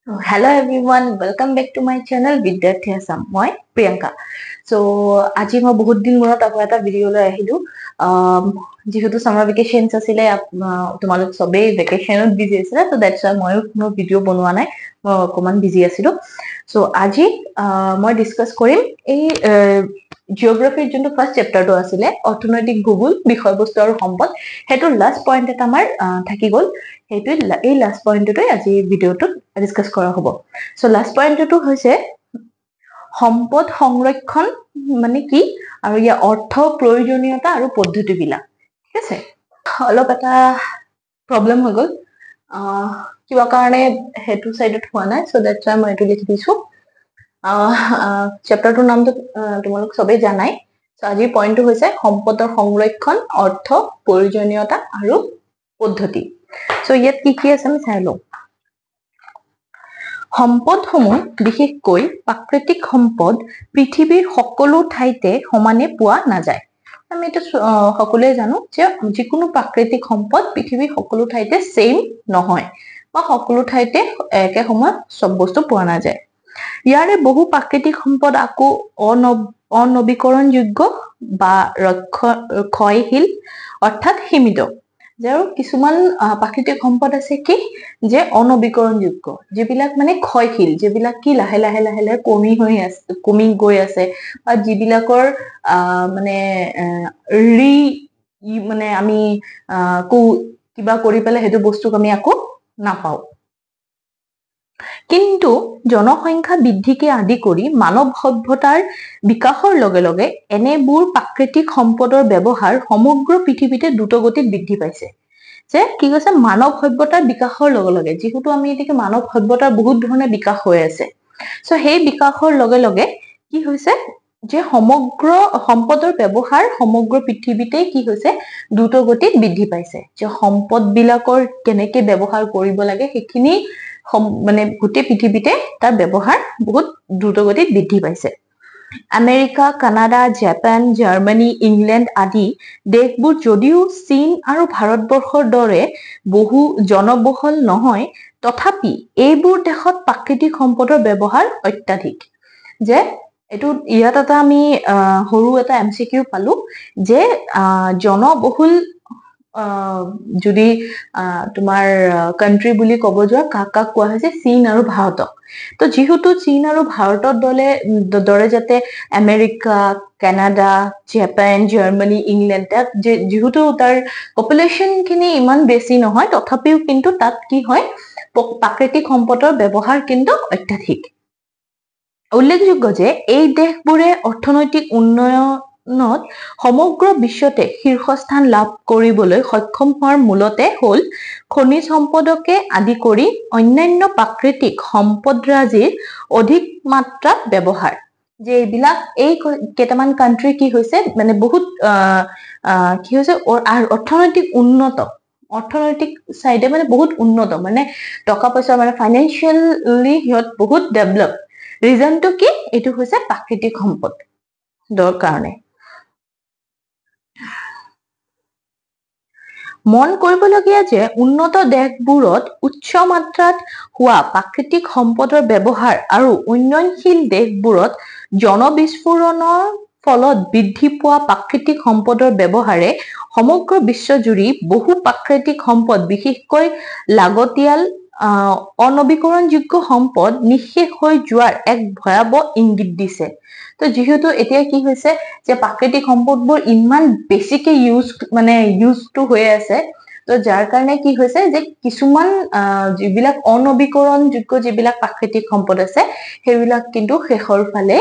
Hello everyone, welcome back to my channel Vidyarthi Assam. মই Priyanka. So আজি মই বহুত দিন মূৰত আকৌ এটা ভিডিঅ লৈ আহিলো। যেহেতু সামাৰ ভেকেশনছ আছিলে, তোমালোক সবেই ভেকেশনত বিজি আছিলে, so that's why মই কোনো ভিডিঅ বনোৱা নাই, মই অকমান বিজি আছিলো। So আজি মই ডিসকাস কৰিম এই জিওগ্ৰাফিৰ যোনটো ফাৰ্স্ট চেপ্টাৰটো আছিলে অৰ্থনৈতিক ভূগোল বিষয়বস্তু আৰু সম্পদ, হেতু লাষ্ট পইণ্ট এটা আমাৰ থাকি গল। হেতু এই লাষ্ট পইণ্টটোই আজি ভিডিঅটোত ডিসকাস কৰা হ'ব। সো লাষ্ট পইণ্টটো হৈছে সম্পদ সংৰক্ষণ মানে কি আৰু ইয়াৰ অৰ্থ, প্ৰয়োজনীয়তা আৰু পদ্ধতিবিলাক। ঠিক আছে, অলপ এটা প্ৰবলেম হৈ গল, কিবা কাৰণে হেতু সাইডত হোৱা নাই, সো দ্যাটস হোৱাই মই এটো লিখি দিছো। চেপ্টাৰটোৰ নামটো তোমালোক সবেই জানাই। সো আজিৰ পইণ্টটো হৈছে সম্পদৰ সংৰক্ষণ, অৰ্থ, প্ৰয়োজনীয়তা আৰু পদ্ধতি। সো ইয়াত কি কি আছে আমি চাই লওঁ। সম্পদসমূহ বিশেষকৈ প্ৰাকৃতিক সম্পদ পৃথিৱীৰ সকলো ঠাইতে সমানে পোৱা নাযায়। আমি এটা সকলোৱে জানো যে যিকোনো প্ৰাকৃতিক সম্পদ পৃথিৱীৰ সকলো ঠাইতে সেম নহয় বা সকলো ঠাইতে একে সময়ত সব বস্তু পোৱা নাযায়। ইয়াৰে বহু প্ৰাকৃতিক সম্পদ আকৌ অনবীকৰণযোগ্য বা ক্ষয়শীল অৰ্থাৎ সীমিত। আৰু কিছুমান প্ৰাকৃতিক সম্পদ আছে কি যে অনবীকৰণযোগ্য, যিবিলাক মানে ক্ষয়শীল, যিবিলাক কি লাহে লাহে লাহে লাহে কমি গৈ আছে, বা যিবিলাকৰ মানে মানে আমি কিবা কৰি পেলাই সেইটো বস্তুক আমি আকৌ নাপাও। কিন্তু জনসংখ্যা বৃদ্ধিকে আদি কৰি মানৱ সভ্যতাৰ বিকাশৰ লগে লগে এনেবোৰ প্ৰাকৃতিক সম্পদৰ ব্যৱহাৰ সমগ্ৰ পৃথিৱীতে দ্ৰুতগতিত বৃদ্ধি পাইছে। যে কি কৈছে মানৱ সভ্যতাৰ বিকাশৰ লগে লগে, যিহেতু আমি এতিয়া মানৱ সভ্যতাৰ বহুত ধৰণে বিকাশ হৈ আছে, সো সেই বিকাশৰ লগে লগে কি হৈছে যে সমগ্ৰ সম্পদৰ ব্যৱহাৰ সমগ্ৰ পৃথিৱীতে কি হৈছে দ্ৰুতগতিত বৃদ্ধি পাইছে। যে সম্পদ বিলাকৰ কেনেকে ব্যৱহাৰ কৰিব লাগে সেইখিনি মানে গোটেই পৃথিৱীতে তাৰ ব্যৱহাৰ বহুত দ্ৰুতগতিত বৃদ্ধি পাইছে। America, Canada, Japan, Germany, England আদি দেশবোৰ যদিও চীন আৰু ভাৰতবৰ্ষৰ দৰে বহু জনবহুল নহয়, তথাপি এইবোৰ দেশত প্ৰাকৃতিক সম্পদৰ ব্যৱহাৰ অত্যাধিক। যে এইটো ইয়াত এটা আমি সৰু এটা এমচিকিউ পালো যে জনবহুল যদি তোমাৰ কান্ট্ৰি বুলি ক'ব যোৱা কাক কাক কোৱা হৈছে চীন আৰু ভাৰতক। তো যেহেতু চীন আৰু ভাৰতৰ দৰে যাতে America, Canada, Japan, Germany, England, তাত যেহেতু তাৰ পপুলেশ্যন খিনি ইমান বেছি নহয়, তথাপিও কিন্তু তাত কি হয় প্ৰাকৃতিক সম্পদৰ ব্যৱহাৰ কিন্তু অত্যাধিক। উল্লেখযোগ্য যে এই দেশবোৰে অৰ্থনৈতিক উন্নয়নত সমগ্ৰ বিশ্বতে শীৰ্ষস্থান লাভ কৰিবলৈ সক্ষম হোৱাৰ মূলতে হ'ল খনিজ সম্পদকে আদি কৰি অন্যান্য প্ৰাকৃতিক সম্পদৰাজিৰ অধিক মাত্ৰাত ব্যৱহাৰ। যে এইবিলাক এই কেইটামান কান্ট্ৰি কি হৈছে মানে বহুত কি হৈছে অৰ্থনৈতিক সাইডে মানে বহুত উন্নত, মানে টকা পইচা মানে ফাইনেন্সিয়েলি সিহঁত বহুত ডেভেলপ। ৰিজনটো কি এইটো হৈছে প্ৰাকৃতিক সম্পদৰ কাৰণে। মন কৰিবলগীয়া যে উন্নত দেশবোৰত উচ্চ মাত্ৰাত হোৱা প্ৰাকৃতিক সম্পদৰ ব্যৱহাৰ আৰু উন্নয়নশীল দেশবোৰত জনবিস্ফোৰণৰ ফলত বৃদ্ধি পোৱা প্ৰাকৃতিক সম্পদৰ ব্যৱহাৰে সমগ্ৰ বিশ্বজুৰি বহু প্ৰাকৃতিক সম্পদ বিশেষকৈ লাগতিয়াল অনবীকৰণযোগ্য সম্পদ নিঃশেষ হৈ যোৱাৰ এক ভয়াবহ ইংগিত দিছে। তো যেহেতু এতিয়া কি হৈছে যে প্ৰাকৃতিক সম্পদবোৰ ইমান বেছিকে ইউজটো হৈ আছে, তো যাৰ কাৰণে কি হৈছে যে কিছুমান যিবিলাক অনবীকৰণযোগ্য যিবিলাক প্ৰাকৃতিক সম্পদ আছে সেইবিলাক কিন্তু শেষৰ ফালে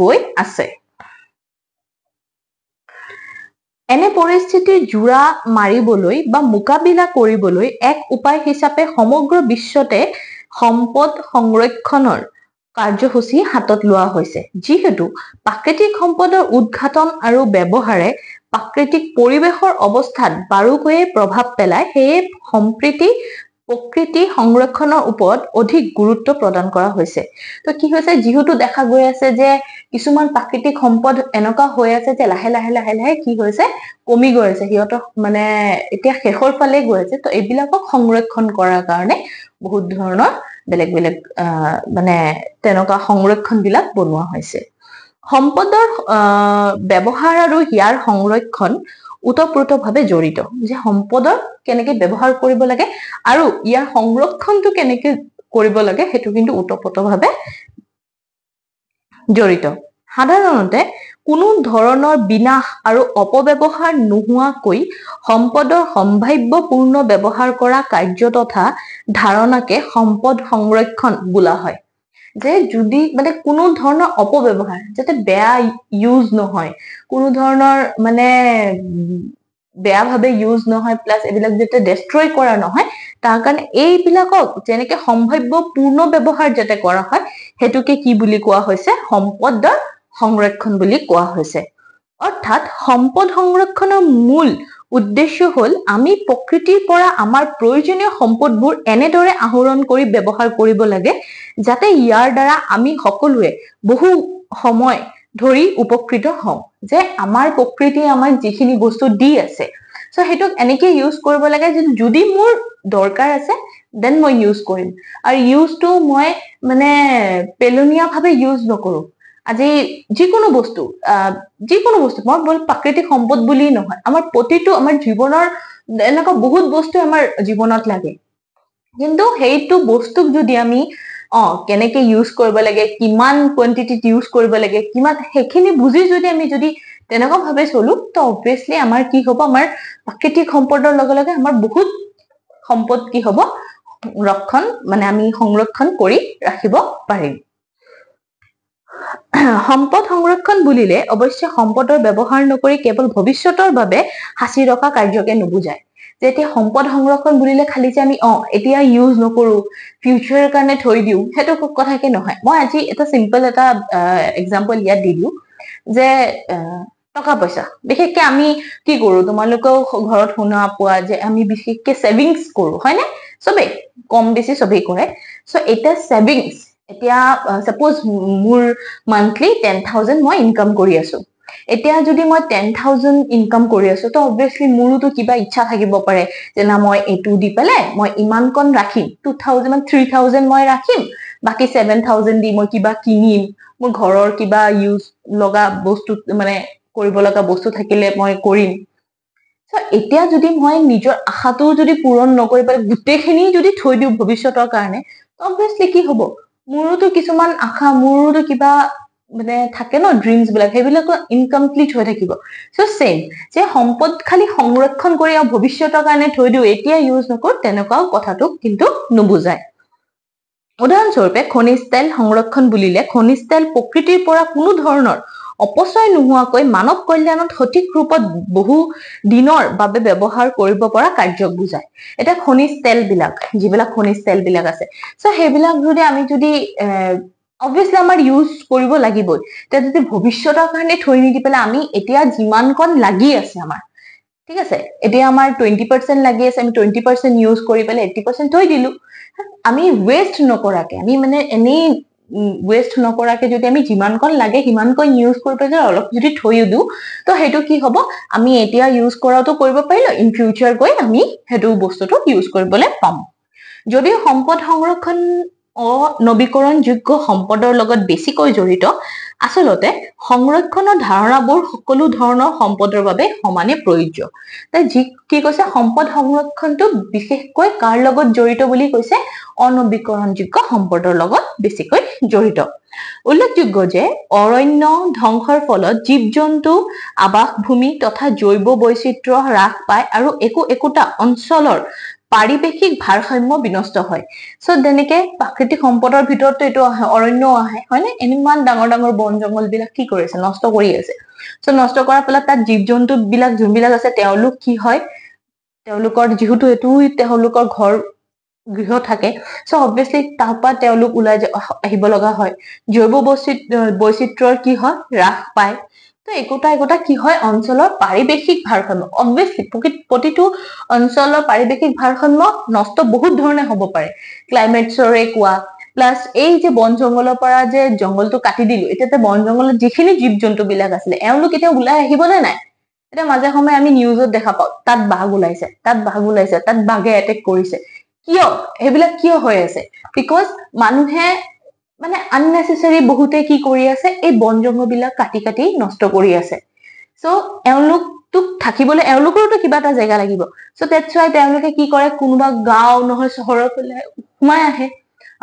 গৈ আছে। এনে পৰিস্থিতিৰ জোৰা মাৰিবলৈ বা মোকাবিলা কৰিবলৈ এক উপায় হিচাপে সমগ্ৰ বিশ্বতে সম্পদ সংৰক্ষণৰ কাৰ্যসূচী হাতত লোৱা হৈছে। যিহেতু প্ৰাকৃতিক সম্পদৰ উৎঘাটন আৰু ব্যৱহাৰে প্ৰাকৃতিক পৰিৱেশৰ অৱস্থাত বাৰুকৈয়ে প্ৰভাৱ পেলায়, সেয়ে সম্প্ৰীতি প্ৰকৃতি সংৰক্ষণৰ ওপৰত অধিক গুৰুত্ব প্ৰদান কৰা হৈছে। তো কি হৈছে যেহেতু দেখা গৈ আছে যে কিছুমান প্ৰাকৃতিক সম্পদ এনেকুৱা হৈ আছে যে লাহে লাহে লাহে লাহে কি হৈছে কমি গৈ আছে, সিহঁতক মানে এতিয়া শেষৰ ফালে গৈ আছে। তো এইবিলাকক সংৰক্ষণ কৰাৰ কাৰণে বহুত ধৰণৰ বেলেগ বেলেগ মানে তেনেকুৱা সংৰক্ষণ বিলাক বনোৱা হৈছে সম্পদৰ ব্যৱহাৰ আৰু ইয়াৰ সংৰক্ষণ ওতঃপ্ৰোতভাৱে জড়িত যে সম্পদৰ কেনেকে ব্যৱহাৰ কৰিব লাগে আৰু ইয়াৰ সংৰক্ষণটো কেনেকে কৰিব লাগে সেইটো কিন্তু ওতঃপ্ৰোতভাৱে জড়িত সাধাৰণতে কোনো ধৰণৰ বিনাশ আৰু অপব্যৱহাৰ নোহোৱাকৈ সম্পদৰ সম্ভাৱ্যপূৰ্ণ ব্যৱহাৰ কৰা কাৰ্য তথা ধাৰণাকে সম্পদ সংৰক্ষণ বোলা হয় যে যদি মানে কোনো ধৰণৰ অপব্যৱহাৰ যাতে বেয়া ইউজ নহয় কোনো ধৰণৰ মানে বেয়া ভাবে ইউজ নহয় প্লাস এবিলাক যাতে ডেষ্ট্ৰয় কৰা নহয় তাৰ কাৰণে এইবিলাকক যেনেকে সম্ভাৱ্যপূৰ্ণ ব্যৱহাৰ যাতে কৰা হয় হেতুকে কি বুলি কোৱা হৈছে সম্পদৰ সংৰক্ষণ বুলি কোৱা হৈছে অৰ্থাৎ সম্পদ সংৰক্ষণৰ মূল উদ্দেশ্য হল আমি প্ৰকৃতিৰ পৰা আমাৰ প্ৰয়োজনীয় সম্পদবোৰ এনেদৰে আহৰণ কৰি ব্যৱহাৰ কৰিব লাগে যাতে ইয়াৰ দ্বাৰা আমি সকলোৱে বহু সময় ধৰি উপকৃত হওঁ যে আমাৰ প্ৰকৃতিয়ে আমাক যিখিনি বস্তু দি আছে সো হেতুক এনেকে ইউজ কৰিব লাগে যে যদি মোৰ দৰকাৰ আছে দেন মই ইউজ কৰিম আৰু ইউজটো মই মানে পেলনীয়া ভাবে ইউজ নকৰো আজি যিকোনো বস্তু মই বল প্ৰাকৃতিক সম্পদ বুলি নহয় আমাৰ প্ৰতিটো আমাৰ জীৱনৰ এনেকুৱা বহুত বস্তু আমাৰ জীৱনত লাগে কিন্তু হেইটো বস্তুক যদি আমি কেনেকে ইউজ কৰিব লাগে কিমান কোয়ান্টিটিত ইউজ কৰিব লাগে কিমান হেখিনি বুজি যদি আমি যদি তেনেকুৱা ভাবে চলো তো obviously আমাৰ কি হ'ব আমাৰ প্ৰাকৃতিক সম্পদৰ লগে লগে আমাৰ বহুত সম্পদ কি হ'ব ৰক্ষণ মানে আমি সংৰক্ষণ কৰি ৰাখিব পাৰিম সম্পদ সংৰক্ষণ বুলিলে অৱশ্যে সম্পদৰ ব্যৱহাৰ নকৰি কেৱল ভৱিষ্যতৰ বাবে হাসি ৰখা কাৰ্যকে নুবুজায় যেতিয়া সম্পদ সংৰক্ষণ বুলিলে খালি যে আমি এতিয়া ইউজ নকৰো ফিউচাৰৰ কাৰণে থৈ দিও হেতু কথাকে নহয় মই আজি এটা সিম্পল এটা এক্সাম্পল ইয়াত দি দিও যে টকা পইচা বিশেষকৈ আমি কি কৰো তোমালোকেও ঘৰত শুনা পোৱা যে আমি বিশেষকৈ সেভিংস কৰো হয় না সবে কম বেছি সবে কৰে সো এটা সেভিংস এতিয়া সাপোজ মোৰ মান্থলি 10000 মই ইনকাম কৰি আছো এতিয়া যদি মই 10000 ইনকাম কৰি আছো তো obviously মোৰটো কিবা ইচ্ছা থাকিব পাৰে যে না মই এটু দি পেলে মই ইমান কোন ৰাখিম 2000 3000 মই ৰাখিম বাকি 7000 দি মই কিবা কিনিম মোৰ ঘৰৰ কিবা ইউজ লগা বস্তু মানে কৰিব লগা বস্তু থাকিলে মই কৰিম সো এতিয়া যদি মই নিজৰ আশাটো যদি পূৰণ নকৰি পালে গুটেখিনি যদি থৈ দিও ভৱিষ্যতৰ কাৰণে obviously কি হ'ব মোৰটো কিছুমান আশা মোৰটো কিবা মানে থাকে ন ড্ৰিমছ বিলাক হেবিলাক ইনকমপ্লিট হৈ থাকিব সো সেম যে সম্পদ খালি সংৰক্ষণ কৰি আৰু ভৱিষ্যতৰ কাৰণে থৈ দিও এতিয়া ইউজ নকৰ তেনেকুৱাও কথাটো কিন্তু নুবুজায় উদাহৰণস্বৰূপে খনিজ তেল সংৰক্ষণ বুলিলে খনিজ তেল প্ৰকৃতিৰ পৰা কোনো ধৰণৰ অপচয় নোহোৱাকৈ মানৱ কল্যাণত সঠিক ৰূপত বহু দিনৰ বাবে ব্যৱহাৰ কৰিব পৰা কাৰ্যক বুজায় এটা খনিজ তেল বিলাক যিবিলাক খনিজ তেল বিলাক আছে সো হেবিলাক যদি আমি যদি obviously আমাৰ ইউজ কৰিব লাগিবই তে যদি ভৱিষ্যতৰ কাৰণে থৈ নিদি পেলে আমি এতিয়া যিমান কোন লাগি আছে আমাৰ ঠিক আছে এতিয়া আমাৰ 20% লাগি আছে আমি 20% ইউজ কৰি পেলে 80% থৈ দিলু আমি ওয়েস্ট নকৰাকে আমি মানে এনে ওয়েস্ট নকৰাকে যদি আমি যিমান কোন লাগে হিমান কোন ইউজ কৰি পেলে অলপ যদি থৈ দিও তো হেতু কি হ'ব আমি এতিয়া ইউজ কৰাটো কৰিব পাৰিলো ইন ফিউচাৰ গৈ আমি হেতু বস্তুটো ইউজ কৰিবলৈ পাম যদি সম্পদ সংৰক্ষণ নৱীকৰণযোগ্য সম্পদৰ লগত বেছিকৈ জড়িত আসলতে সংৰক্ষণৰ ধাৰণাবোৰ সকলো ধৰণৰ সম্পদৰ বাবে সমানে প্ৰয়োজ্য তাই কি কৈছে সম্পদ সংৰক্ষণটো বিশেষকৈ কাৰ লগত জড়িত বুলি কৈছে অনৱীকৰণযোগ্য সম্পদৰ লগত বেছিকৈ জড়িত উল্লেখযোগ্য যে অৰণ্য ধ্বংসৰ ফলত জীৱ-জন্তু আবাসভূমি তথা জৈৱ বৈচিত্ৰ্য হ্ৰাস পায় আৰু একোটা অঞ্চলৰ পাৰিবেশিক ভাৰসাম্য বিনষ্ট হয় সো তেনেকে প্ৰাকৃতিক সম্পদৰ ভিতৰতে এটো অৰণ্য আহে হয়নে এনিমান ডাঙৰ ডাঙৰ বন জংগল বিলাক কি কৰিছে নষ্ট কৰি আছে সো নষ্ট কৰাৰ ফলত তাত জীৱ-জন্তু বিলাক যোনবিলাক আছে তেওঁলোক কি হয় তেওঁলোকৰ যেহেতু এটো তেওঁলোকৰ ঘৰ গৃহ থাকে সো obviously তাপা তেওঁলোক উলাই আহিব লগা হয় জৈৱ বৈচিত্ৰ্যৰ কি হয় হ্ৰাস পায় তো একোটা কি হয় অঞ্চলৰ পাৰিবেশিক ভাৰসাম্য obviously প্ৰতিটো অঞ্চলৰ পাৰিবেশিক ভাৰসাম্য নষ্ট বহুত ধৰণে হ'ব পাৰে ক্লাইমেটছৰে কোৱা প্লাস এই যে বন জংগলৰ পৰা যে জংগলটো কাটি দিলু এতিয়াতে বন জংগলত যিখিনি জীৱ-জন্তু বিলাক আছিল এওঁলোক এতিয়া উলাই আহিবনে নাই এটা মাজে সময় আমি নিউজত দেখা পাও তাত বাঘ উলাইছে তাত বাঘে এটেক কৰিছে কিয় এইবিলাক কিয় হৈ আছে বিকজ মানুহে মানে আননেচেসাৰী বহুতে কি কৰি আছে এই বন জংগলবিলাক কাটি কাটি নষ্ট কৰি আছে সো এওঁলোকটোক থাকিবলৈ এওঁলোকৰতো কিবা এটা জেগা লাগিব সো দ্যাটছ ৱাই তেওঁলোকে কি কৰে কোনোবা গাঁও নহয় চহৰৰ ফালে সোমাই আহে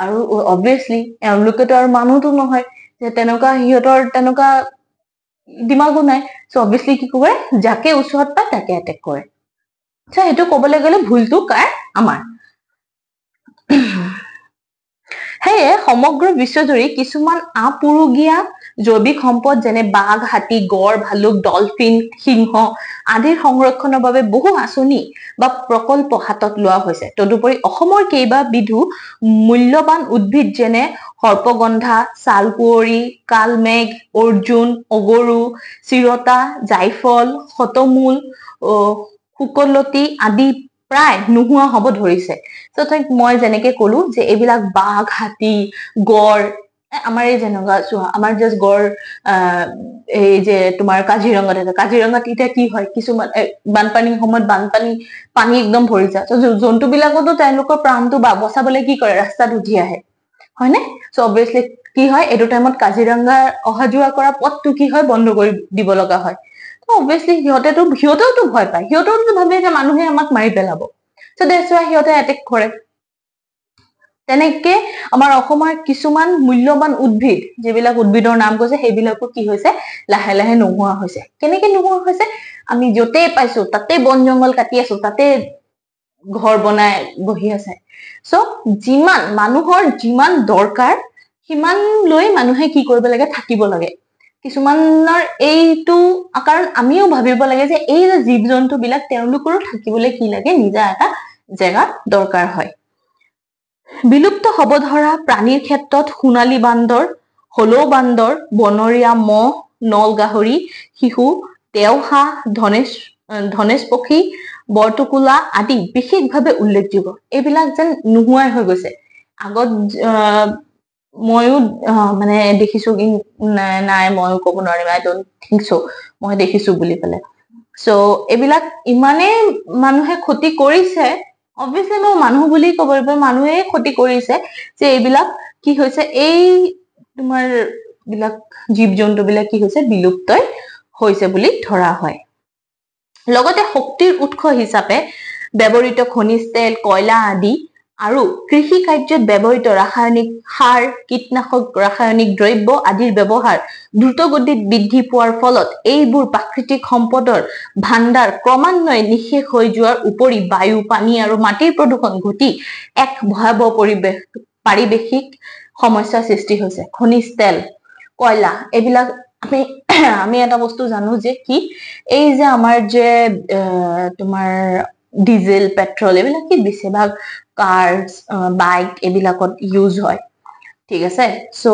আৰু অবভিয়াছলি এওঁলোকেতো আৰু মানুহটো নহয় যে তেনেকুৱা সিহঁতৰ তেনেকুৱা দিমাগো নাই সো অবভিয়াছলি কি কৰে যাকে ওচৰত পায় তাকে এটেক কৰে সো সেইটো ক'বলৈ গ'লে ভুলটো কাৰ আমাৰ সেয়ে সমগ্ৰ বিশ্বজুৰি কিছুমান আপুৰুগীয়া জৈৱিক সম্পদ যেনে বাঘ হাতী গড় ভালুক ডলফিন সিংহ আদিৰ সংৰক্ষণৰ বাবে বহু আঁচনি বা প্ৰকল্প হাতত লোৱা হৈছে তদুপৰি অসমৰ কেইবাবিধো মূল্যৱান উদ্ভিদ যেনে সৰ্পগন্ধা ছালকুঁৱৰী কালমেঘ অৰ্জুন অগৰু চিৰতা জাইফল শতমূল শুকলতি আদি প্ৰায় নোহোৱা হ'ব ধৰিছে সো মই যেনেকে ক'লো যে এইবিলাক বাঘ হাতী গড় আমাৰ এই যেনেকুৱা চোৱা আমাৰ জাষ্ট গড় এই যে তোমাৰ কাজিৰঙাত আছে কাজিৰঙাত এতিয়া কি হয় কিছুমান বানপানীৰ সময়ত পানী একদম ভৰি যায় জন্তুবিলাকতো তেওঁলোকৰ প্ৰাণটো বচাবলৈ কি কৰে ৰাস্তাত উঠি আহে হয়নে সো অবভিয়াছলি কি হয় এইটো টাইমত কাজিৰঙা অহা যোৱা কৰা পথটো কি হয় বন্ধ কৰি দিব লগা হয় অবভিয়াছলি সিহঁতেওতো ভয় পায় সিহঁতেওতো ভাবে যে মানুহে আমাক মাৰি পেলাব সো দ্যাটছ ৱাই সিহঁতে এটেক কৰে তেনেকে আমাৰ অসমৰ কিছুমান মূল্যৱান উদ্ভিদ যিবিলাক উদ্ভিদৰ নাম কৈছে সেইবিলাকো কি হৈছে লাহে লাহে নোহোৱা হৈছে কেনেকে নোহোৱা হৈছে আমি য'তে পাইছো তাতে বন জংগল কাটি আছো তাতে ঘৰ বনাই বহি আছে সো যিমান মানুহৰ যিমান দৰকাৰ সিমান লৈ মানুহে কি কৰিব লাগে থাকিব লাগে কিছুমানৰ এইটো কাৰণ আমিও ভাবিব লাগে যে এই যে জীৱ জন্তু বিলাক তেওঁলোকৰো থাকিবলৈ কি লাগে নিজা এটা জেগা দৰকাৰ হয় বিলুপ্ত হ'ব ধৰা প্ৰাণীৰ ক্ষেত্ৰত সোণালী বান্দৰ হলৌ বান্দৰ বনৰীয়া মহ নল গাহৰি শিহু দেওহাঁহ ধনেশ পক্ষী বৰটোকোলা আদি বিশেষভাৱে উল্লেখযোগ্য এইবিলাক যেন নোহোৱাই হৈ গৈছে আগত ময়ো মানে দেখিছো নাই ময়ো ক'ব নোৱাৰিম আই ডোন্ট থিংক সো মই দেখিছো বুলি পেলাই সো এইবিলাক ইমানেই মানুহে ক্ষতি কৰিছে অবভিয়াছলি মই মানুহ বুলি ক'ব লাগিব মানুহে ক্ষতি কৰিছে যে এইবিলাক কি হৈছে এই তোমাৰ বিলাক জীৱ জন্তু বিলাক কি হৈছে বিলুপ্তই হৈছে বুলি ধৰা হয় লগতে শক্তিৰ উৎস হিচাপে ব্যৱহৃত খনিজ তেল কয়লা আদি আৰু কৃষি কাৰ্যত ব্যৱহৃত ৰাসায়নিক সাৰ কীটনাশক ৰাসায়নিক দ্ৰব্য আদিৰ ব্যৱহাৰ দ্ৰুতগতিত বৃদ্ধি পোৱাৰ ফলত এইবোৰ প্ৰাকৃতিক সম্পদৰ ভাণ্ডাৰ ক্ৰমান্বয়ে নিঃশেষ হৈ যোৱাৰ উপৰি বায়ু পানী আৰু মাটিৰ প্ৰদূষণ ঘটি এক ভয়াৱহ পাৰিৱেশিক সমস্যাৰ সৃষ্টি হৈছে খনিজ তেল কয়লা এইবিলাক আমি এটা বস্তু জানো যে কি এই যে আমাৰ যে তোমাৰ ডিজেল পেট্ৰল এইবিলাক কি বেছিভাগ কাৰ বাইক এইবিলাকত ইউজ হয় ঠিক আছে সো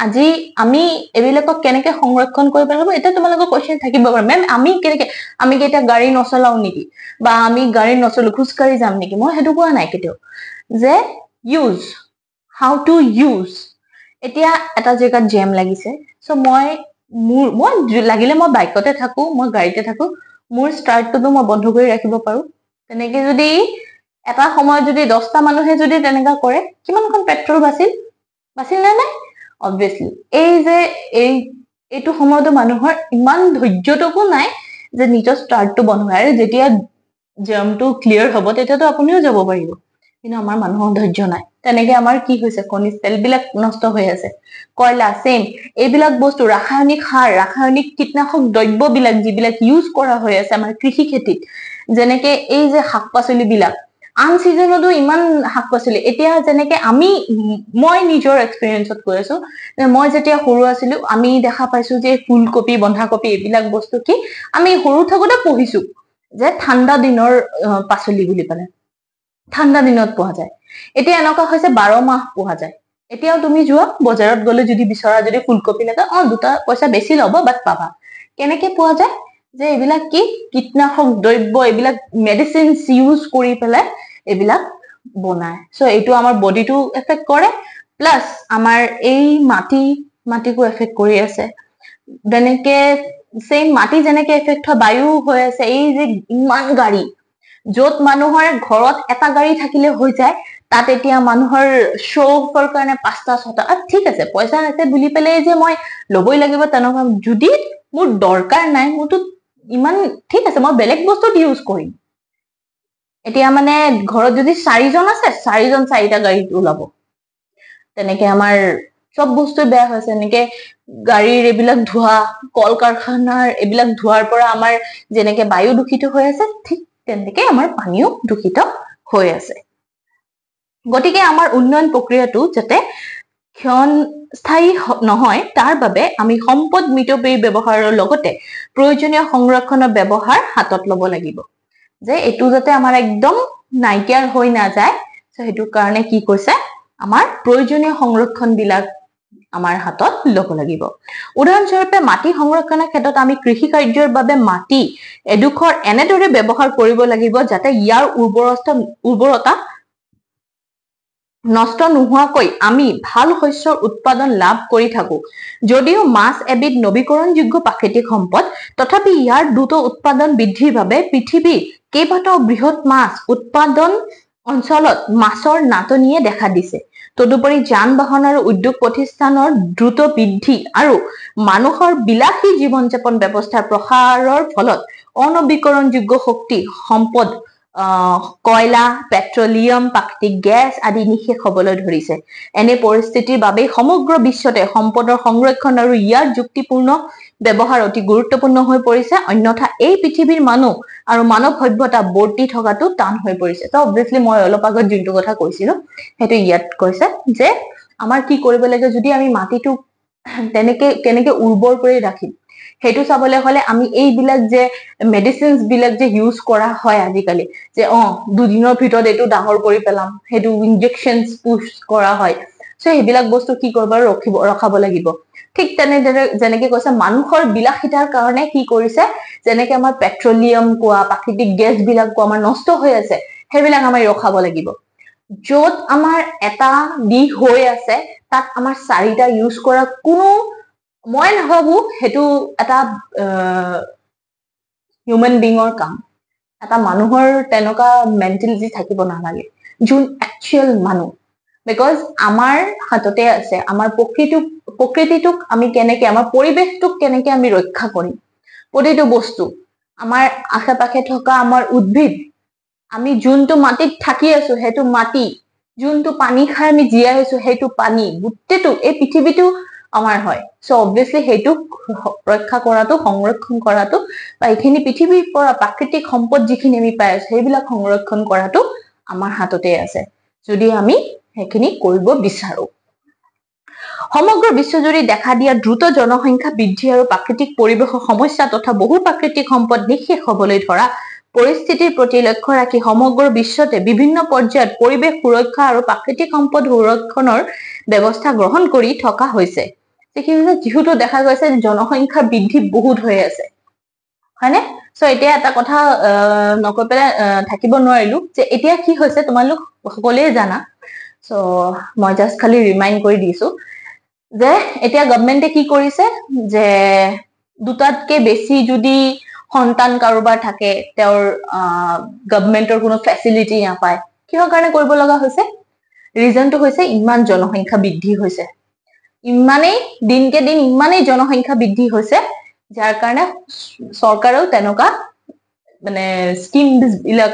আজি আমি এইবিলাকক কেনেকে সংৰক্ষণ কৰিব লাগিব এটা তোমালোকৰ কোৱেশ্চন থাকিব পাৰে মেম আমি কেনেকে আমি কি এটা গাড়ী নচলাও নেকি বা আমি গাড়ী নচলো খোজকাঢ়ি যাম নেকি মই সেইটো কোৱা নাই কেতিয়াও যে ইউজ হাউ টু ইউজ এতিয়া এটা জেগাত জেম লাগিছে সো মই লাগিলে মই বাইকতে থাকো মই গাড়ীতে থাকো মোৰ ষ্টাৰ্টটো মই বন্ধ কৰি ৰাখিব পাৰো তেনেকে যদি এটা সময়ত যদি 10টা মানুহে যদি তেনেকা কৰে কিমানখন পেট্ৰল বাছিল নাই অবভিয়াছলি এই যে এইটো সময়তো মানুহৰ ইমান ধৈৰ্য্যটুকু নাই যে নিজৰ ষ্টাৰ্টটো বন্ধ হয় আৰু যেতিয়া জামটো ক্লিয়াৰ হ'ব তেতিয়াতো আপুনিও যাব পাৰিব কিন্তু আমাৰ মানুহৰ ধৈৰ্য্য নাই তেনেকে আমাৰ কি হৈছে খনিজ তেলবিলাক নষ্ট হৈ আছে কয়লা সেম এইবিলাক বস্তু ৰাসায়নিক সাৰ ৰাসায়নিক কীটনাশক দ্ৰব্যবিলাক যিবিলাক ইউজ কৰা হৈ আছে আমাৰ কৃষি খেতিত যেনেকে এই যে শাক-পাচলিবিলাক আন সিজনতো ইমান শাক-পাচলি এতিয়া যেনেকে মই নিজৰ এক্সপেৰিয়েন্সত কৈ আছো মই যেতিয়া সৰু আছিলো আমি দেখা পাইছো যে ফুলকবি বন্ধাকবি এইবিলাক বস্তু কি আমি সৰু থাকোতে পঢ়িছো যে ঠাণ্ডা দিনৰ পাচলি বুলি পেলাই ঠাণ্ডা দিনত পোৱা যায় এতিয়া এনেকুৱা হৈছে 12 মাহ পোৱা যায় এতিয়াও তুমি যোৱা বজাৰত গলে যদি বিচৰা যদি ফুলকবি লাগে দুটা পইচা বেছি ল'ব বাট পাবা কেনেকে পোৱা যায় যে এইবিলাক কি কীটনাশক দ্ৰব্য এইবিলাক মেডিচিনছ ইউজ কৰি পেলাই এইবিলাক বনায় সো এইটো আমাৰ বডিটো এফেক্ট কৰে প্লাস আমাৰ এই মাটিকো এফেক্ট কৰি আছে যেনেকে সেম মাটি যেনেকে এফেক্ট হয় বায়ু হৈ আছে এই যে ইমান গাড়ী য'ত মানুহৰ ঘৰত এটা গাড়ী থাকিলে হৈ যায় তাত এতিয়া মানুহৰ শ্ব অফৰ কাৰণে 5টা 6টা ঠিক আছে পইচা আছে বুলি পেলাই যে মই ল'বই লাগিব তেনেকুৱা যদি মোৰ দৰকাৰ নাই মোৰতো ইমান ঠিক আছে মই বেলেগ বস্তুত ইউজ কৰিম এতিয়া মানে ঘৰত যদি 4জন আছে 4জন 4টা গাড়ীত ওলাব তেনেকে আমাৰ সব বস্তু বেয়া হৈছে এনেকে গাড়ীৰ এইবিলাক ধোৱা কল কাৰখানাৰ এইবিলাক ধোৱাৰ পৰা আমাৰ যেনেকে বায়ু দূষিত হৈ আছে ঠিক তেনেকে আমাৰ পানীও দূষিত হৈ আছে গতিকে আমাৰ উন্নয়ন প্ৰক্ৰিয়াটো যাতে ক্ষণস্থায়ী নহয় তাৰ বাবে আমি সম্পদ মিতব্যয়ী ব্যৱহাৰৰ লগতে প্ৰয়োজনীয় সংৰক্ষণৰ ব্যৱহাৰ হাতত ল'ব লাগিব যে এইটো যাতে আমাৰ একদম নাইকিয়াৰ হৈ নাযায় সেইটো কাৰণে কি কৈছে আমাৰ প্ৰয়োজনীয় সংৰক্ষণ বিলাক আমাৰ হাতত ল'ব লাগিব উদাহৰণস্বৰূপে মাটি সংৰক্ষণৰ ক্ষেত্ৰত আমি কৃষি কাৰ্যৰ বাবে মাটি এডোখৰ এনেদৰে ব্যৱহাৰ কৰিব লাগিব যাতে ইয়াৰ উৰ্বৰতা নষ্ট নোহোৱাকৈ আমি ভাল শস্যৰ উৎপাদন লাভ কৰি থাকো যদিও মাছ এবিধ নৱীকৰণযোগ্য প্ৰাকৃতিক সম্পদ তথাপি ইয়াৰ দ্ৰুত উৎপাদন বৃদ্ধিৰ বাবে পৃথিৱীৰ কেইবাটাও বৃহৎ মাছ উৎপাদন অঞ্চলত মাছৰ নাটনিয়ে দেখা দিছে তদুপৰি যান-বাহন আৰু উদ্যোগ প্ৰতিষ্ঠানৰ দ্ৰুত বৃদ্ধি আৰু মানুহৰ বিলাসী জীৱন-যাপন ব্যৱস্থাৰ প্ৰসাৰৰ ফলত অনৱীকৰণযোগ্য শক্তি সম্পদ কয়লা পেট্ৰলিয়াম প্ৰাকৃতিক গেছ আদি নিশেষ হ'বলৈ ধৰিছে এনে পৰিস্থিতিৰ বাবে সমগ্ৰ বিশ্বতে সম্পদৰ সংৰক্ষণ আৰু ইয়াৰ যুক্তিপূৰ্ণ ব্যৱহাৰ অতি গুৰুত্বপূৰ্ণ হৈ পৰিছে অন্যথা এই পৃথিৱীৰ মানুহ আৰু মানৱ সভ্যতা বৰ্তি থকাটো টান হৈ পৰিছে তো অবভিয়াসলি মই অলপ আগত যোনটো কথা কৈছিলো সেইটো ইয়াত কৈছে যে আমাৰ কি কৰিব লাগে যদি আমি মাটিটো কেনেকে উৰ্বৰ কৰি ৰাখিম সেইটো চাবলৈ হলে আমি এইবিলাক যে মেডিচিনছ বিলাক যে ইউজ কৰা হয় আজিকালি যে দুদিনৰ ভিতৰত এইটো ডাঙৰ কৰি পেলাম সেইটো ইনজেকশনছ পুশ কৰা হয় সো এইবিলাক বস্তু কি কৰিব ৰখাব লাগিব ঠিক তেনেদৰে যেনেকে কৈছে মানুহৰ বিলাসিতাৰ কাৰণে কি কৰিছে যেনেকে আমাৰ পেট্ৰলিয়াম কোৱা প্ৰাকৃতিক গেছ বিলাক কোৱা আমাৰ নষ্ট হৈ আছে সেইবিলাক আমি ৰখাব লাগিব য'ত আমাৰ এটা দিশ হৈ আছে তাত আমাৰ 4টা ইউজ কৰা কোনো মই নাভাবো হেতু এটা হিউম্যান বিঙৰ কাম এটা মানুহৰ তেনেকুৱা মেন্টালিটি থাকিব নালাগে যোন একচুয়াল মানুহ বিকজ আমাৰ হাততে আছে আমাৰ প্ৰকৃতিটোক আমি কেনেকে আমাৰ পৰিবেশটোক কেনেকে আমি ৰক্ষা কৰিম প্ৰতিটো বস্তু আমাৰ আশে-পাশে থকা আমাৰ উদ্ভিদ আমি যোনটো মাটিত থাকি আছো হেতু মাটি যোনটো পানী খাই আমি জীয়াই আছো হেতু পানী গুটেটো এই পৃথিৱীটো আমাৰ হয় সো অবভিয়াসলি হেতু ৰক্ষা কৰাটো সংৰক্ষণ কৰাটো বা এইখিনি পৃথিৱীৰ পৰা প্ৰাকৃতিক সম্পদ যিখিনি আমি পাই আছো সেইবিলাক সংৰক্ষণ কৰাটো আমাৰ হাততে আছে যদি আমি সেইখিনি কৰিব বিচাৰো সমগ্ৰ বিশ্বজুৰি দেখা দিয়া দ্ৰুত জনসংখ্যা বৃদ্ধি আৰু প্ৰাকৃতিক পৰিৱেশৰ সমস্যা তথা বহু প্ৰাকৃতিক সম্পদ নিঃশেষ হ'বলৈ ধৰা পৰিস্থিতিৰ প্ৰতি লক্ষ্য ৰাখি সমগ্ৰ বিশ্বতে বিভিন্ন পৰ্যায়ত পৰিৱেশ সুৰক্ষা আৰু প্ৰাকৃতিক সম্পদ সুৰক্ষণৰ ব্যৱস্থা গ্ৰহণ কৰি থকা হৈছে যেহেতু দেখা গৈছে জনসংখ্যা বৃদ্ধি বহুত হৈ আছে হয়নে সো এতিয়া এটা কথা নকৈ পেলাই থাকিব নোৱাৰিলো যে এতিয়া কি হৈছে তোমালোক সকলোৱে জানা সো মই জাস্ট খালি ৰিমাইন্ড কৰি দিছো যে এতিয়া গভৰ্ণমেণ্টে কি কৰিছে যে দুটাতকে বেছি যদি সন্তান কাৰোবাৰ থাকে তেওঁৰ গভৰ্ণমেণ্টৰ কোনো ফেচিলিটি নাপায় কিহৰ কাৰণে কৰিব লগা হৈছে ৰিজনটো হৈছে ইমান জনসংখ্যা বৃদ্ধি হৈছে ইমানেই দিনকে দিন ইমানেই জনসংখ্যা বৃদ্ধি হৈছে যাৰ কাৰণে চৰকাৰেও তেনেকুৱা মানে স্কিম বিলাক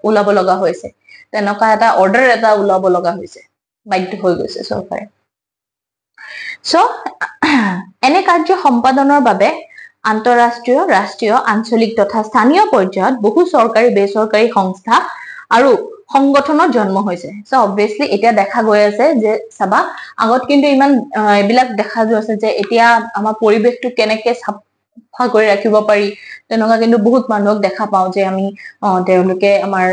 ওলাব লগা হৈছে তেনেকুৱা এটা অৰ্ডাৰ এটা ওলাব লগা হৈছে বাধ্য হৈ গৈছে চৰকাৰে সো এনে কাৰ্য সম্পাদনৰ বাবে আন্তঃৰাষ্ট্ৰীয় ৰাষ্ট্ৰীয় আঞ্চলিক তথা স্থানীয় পৰ্যায়ত বহু চৰকাৰী বেচৰকাৰী সংস্থা আৰু সংগঠনৰ জন্ম হৈছে সো অবভিয়াসলি এতিয়া দেখা গৈ আছে যে সাবা আগত কিন্তু ইমান এইবিলাক দেখা যোৱা আছে যে এতিয়া আমাৰ পৰিৱেশটো কেনেকে সাফা কৰি ৰাখিব পাৰি তেনেকুৱা কিন্তু বহুত মানুহক দেখা পাও যে আমি তেওঁলোকে আমাৰ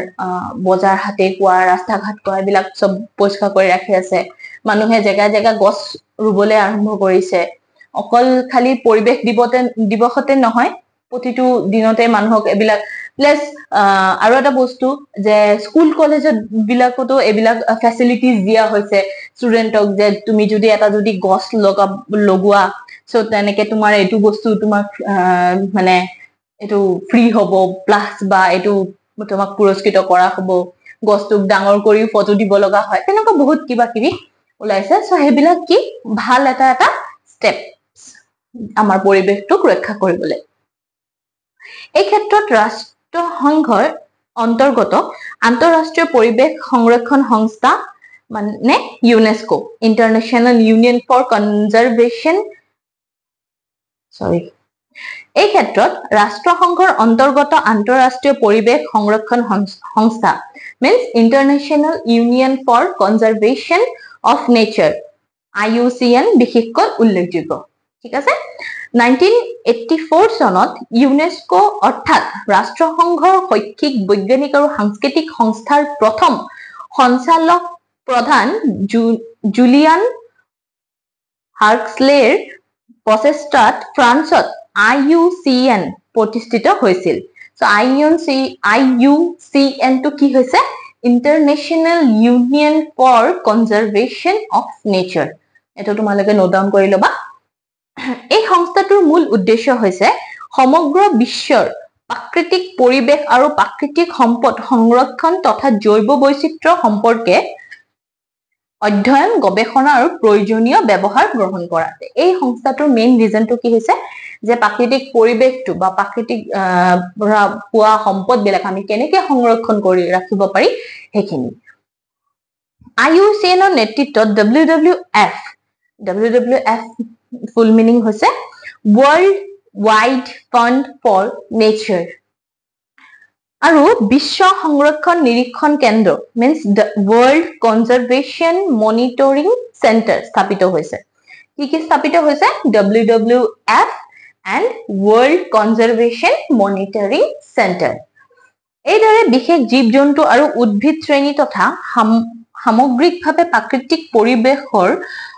বজাৰ হাতে কোৱা ৰাস্তা ঘাট কোৱা এইবিলাক সব পৰিষ্কাৰ কৰি ৰাখি আছে মানুহে জেগা জেগা গছ ৰুবলৈ আৰম্ভ কৰিছে অকল খালি পৰিৱেশ দিৱসতে নহয় প্ৰতিটো দিনতে মানুহক এইবিলাক প্লাস আৰু এটা বস্তু যে স্কুল কলেজত বিলাকতো এইবিলাক ফেচিলিটিজ দিয়া হৈছে ষ্টুডেন্টক যে তুমি যদি এটা যদি গছ লগোৱা সো তেনেকে তোমাৰ এইটো বস্তু তোমাৰ মানে এইটো ফ্ৰী হ'ব প্লাস বা এইটো তোমাক পুৰস্কৃত কৰা হ'ব গছটোক ডাঙৰ কৰি ফটো দিব লগা হয় তেনেকুৱা বহুত কিবা কিবি ওলাইছে সো হেবিলাক কি ভাল এটা স্টেপ আমাৰ পৰিবেশটোক ৰক্ষা কৰিবলৈ এই ক্ষেত্ৰত ৰাষ্ট্ৰসংঘৰ অন্তৰ্গত আন্তঃৰাষ্ট্ৰীয় পৰিবেশ সংৰক্ষণ সংস্থা মানে UNESCO international union for conservation এই ক্ষেত্ৰত ৰাষ্ট্ৰসংঘৰ অন্তৰ্গত আন্তঃৰাষ্ট্ৰীয় পৰিবেশ সংৰক্ষণ সংস্থা means International Union for Conservation of Nature IUCN বিশেষকৈ উল্লেখযোগ্য ঠিক আছে 1984 চনত ইউনেস্কো অৰ্থাৎ ৰাষ্ট্ৰসংঘৰ শৈক্ষিক বৈজ্ঞানিক আৰু সাংস্কৃতিক সংস্থাৰ প্ৰথম সঞ্চালক প্ৰধান জুলিয়ান হাৰ্কস্লেৰ প্ৰচেষ্টাত ফ্ৰান্সত IUCN প্ৰতিষ্ঠিত হৈছিল সো IUCN টো কি হৈছে International Union for Conservation of Nature এটো তোমালোকে নোট ডাউন কৰি লবা এই সংস্থাটোৰ মূল উদ্দেশ্য হৈছে সমগ্ৰ বিশ্বৰ প্ৰাকৃতিক পৰিবেশ আৰু প্ৰাকৃতিক সম্পদ সংৰক্ষণ তথা জৈৱ বৈচিত্ৰ্য সম্পৰ্কে অধ্যয়ন গৱেষণা আৰু প্ৰয়োজনীয় ব্যৱহাৰ গ্ৰহণ কৰা এই সংস্থাটোৰ মেইন ৰিজনটো কি হৈছে যে প্ৰাকৃতিক পৰিবেশটো বা প্ৰাকৃতিক পোৱা সম্পদ বিলাক আমি কেনেকৈ সংৰক্ষণ কৰি ৰাখিব পাৰি হেখিনি IUCN ৰ নেতৃত্বত WWF ফুল মিনিং হৈছে World Wide Fund for Nature আৰু বিশ্ব সংৰক্ষণ নিৰীক্ষণ কেন্দ্ৰ means the World Conservation Monitoring Center স্থাপিত হৈছে কি স্থাপিত হৈছে WWF and World Conservation Monitoring Center এইদৰে বিশেষ জীৱ-জন্তু আৰু উদ্ভিদ শ্ৰেণী তথা সামগ্ৰিকভাৱে প্ৰাকৃতিক পৰিবেশৰ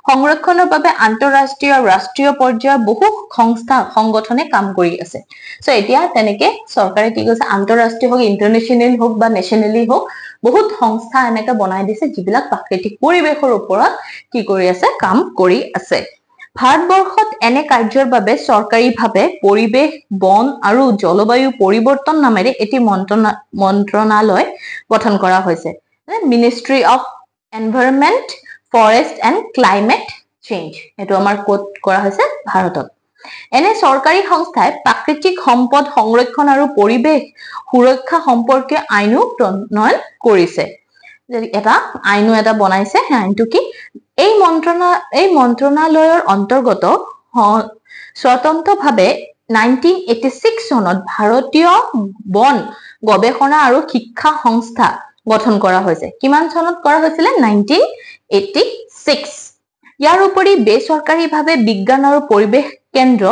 সংৰক্ষণৰ বাবে আন্তঃৰাষ্ট্ৰীয় আৰু ৰাষ্ট্ৰীয় পৰ্যায়ৰ বহু সংস্থা সংগঠনে কাম কৰি আছে সো এতিয়া তেনেকে চৰকাৰে কি কৈছে আন্তঃৰাষ্ট্ৰীয় হোক ইন্টাৰনেশ্যনেল হোক বা নেশ্যনেলি হোক বহুত সংস্থা এনেকা বনাই দিছে যিবিলাক প্ৰাকৃতিক পৰিবেশৰ ওপৰত কি কৰি আছে কাম কৰি আছে ভাৰতবৰ্ষত এনে কাৰ্যৰ বাবে চৰকাৰীভাৱে পৰিবেশ বন আৰু জলবায়ু পৰিৱৰ্তন নামেৰে এটি মন্ত্ৰণালয় গঠন কৰা হৈছে ministry of environment forest and climate change এটো আমাৰ কোড কৰা হৈছে ভাৰতত এনে চৰকাৰী সংস্থাই প্ৰাকৃতিক সম্পদ সংৰক্ষণ আৰু পৰিবেশ সুৰক্ষা সম্পৰ্কীয় আইনো প্ৰণয়ন কৰিছে এটা আইনো এটা বনাইছে আইনটো কি এই মন্ত্ৰণালয়ৰ অন্তৰ্গত স্বতন্ত্ৰভাৱে 1986 চনত ভাৰতীয় বন গৱেষণা আৰু শিক্ষা সংস্থা গঠন কৰা হৈছে কিমান চনত কৰা হৈছিল 1986 ইয়াৰ উপৰি বেচৰকাৰীভাৱে বিজ্ঞান আৰু পৰিবেশ কেন্দ্ৰ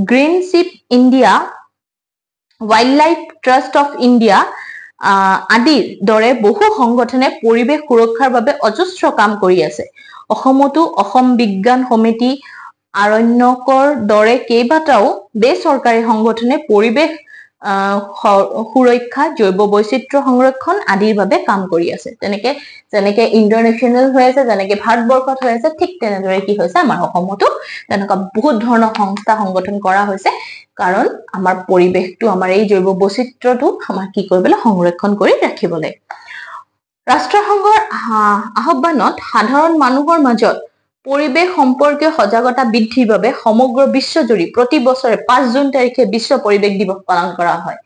Greenship India Wildlife Trust of India আদিৰ দৰে বহু সংগঠনে পৰিবেশ সুৰক্ষাৰ বাবে অজস্ৰ কাম কৰি আছে অসমতো অসম বিজ্ঞান সমিতি আৰণ্যকৰ দৰে কেইবাটাও বেচৰকাৰী সংগঠনে পৰিবেশ সুৰক্ষা জৈৱ বৈচিত্ৰ্য সংৰক্ষণ আদিৰ বাবে কাম কৰি আছে তেনেকে ইন্টাৰনেশ্যনেল হৈ আছে যেনেকে ভাৰতবৰ্ষত হৈ আছে ঠিক তেনেদৰে কি হৈছে আমাৰ অসমতো তেনেকা বহুত ধৰণৰ সংস্থা সংগঠন কৰা হৈছে কাৰণ আমাৰ পৰিবেশটো আমাৰ এই জৈৱ বৈচিত্ৰ্যটো আমাৰ কি কৰিবলৈ সংৰক্ষণ কৰি ৰাখিবলৈ ৰাষ্ট্ৰসংঘৰ আহ্বানত সাধাৰণ মানুহৰ মাজত পৰিবেশ সম্পৰ্কীয় সজাগতা বৃদ্ধিৰ বাবে সমগ্ৰ বিশ্বজুৰি প্ৰতি বছৰে 5 জুন তাৰিখে বিশ্ব পৰিবেশ দিৱস পালন কৰা হয়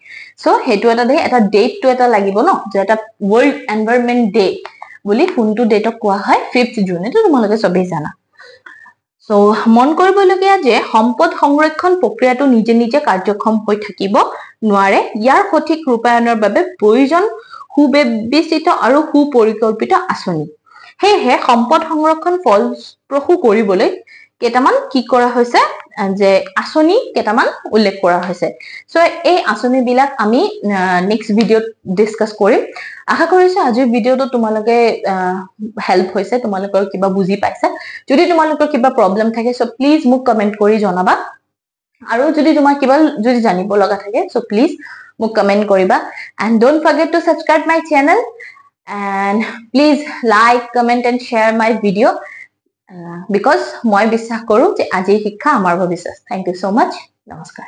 সো হেতু এটা ডেটটো এটা লাগিব ন যে এটা ওয়াৰ্ল্ড এনভাইৰনমেন্ট ডে বুলি কোনটো ডেটক কোৱা হয় 5th জুন এটো তোমালোকে সবেই জানা সো মন কৰিবলগীয়া যে সম্পদ সংৰক্ষণ প্ৰক্ৰিয়াটো নিজে নিজে কাৰ্যক্ষম হৈ থাকিব নোৱাৰে ইয়াৰ সঠিক ৰূপায়ণৰ বাবে প্ৰয়োজন সুবিবেচিত আৰু সুপৰিকল্পিত আঁচনি হেহে সম্পদ সংৰক্ষণ ফলপ্ৰসূ কৰিবলৈ কেটামান কি কৰা হৈছে যে আঁচনি কেটামান উল্লেখ কৰা হৈছে সো এই আঁচনি বিলাক আমি নেক্সট ভিডিঅত ডিসকাস কৰিম আশা কৰিছো আজিৰ ভিডিঅটো তোমালোকে হেল্প হৈছে তোমালোকৰ কিবা বুজি পাইছা যদি তোমালোকৰ কিবা প্ৰবলেম থাকে সো প্লিজ মোক কমেন্ট কৰি জনাবা আৰু যদি তোমাৰ কিবা যদি জানিব লগা থাকে সো প্লিজ মোক কমেন্ট কৰিবা and don't forget to subscribe my channel and please like comment and share my video because মই বিশ্বাস কৰো যে আজিৰ শিক্ষা আমাৰ ভৱিষ্যত thank you so much নমস্কাৰ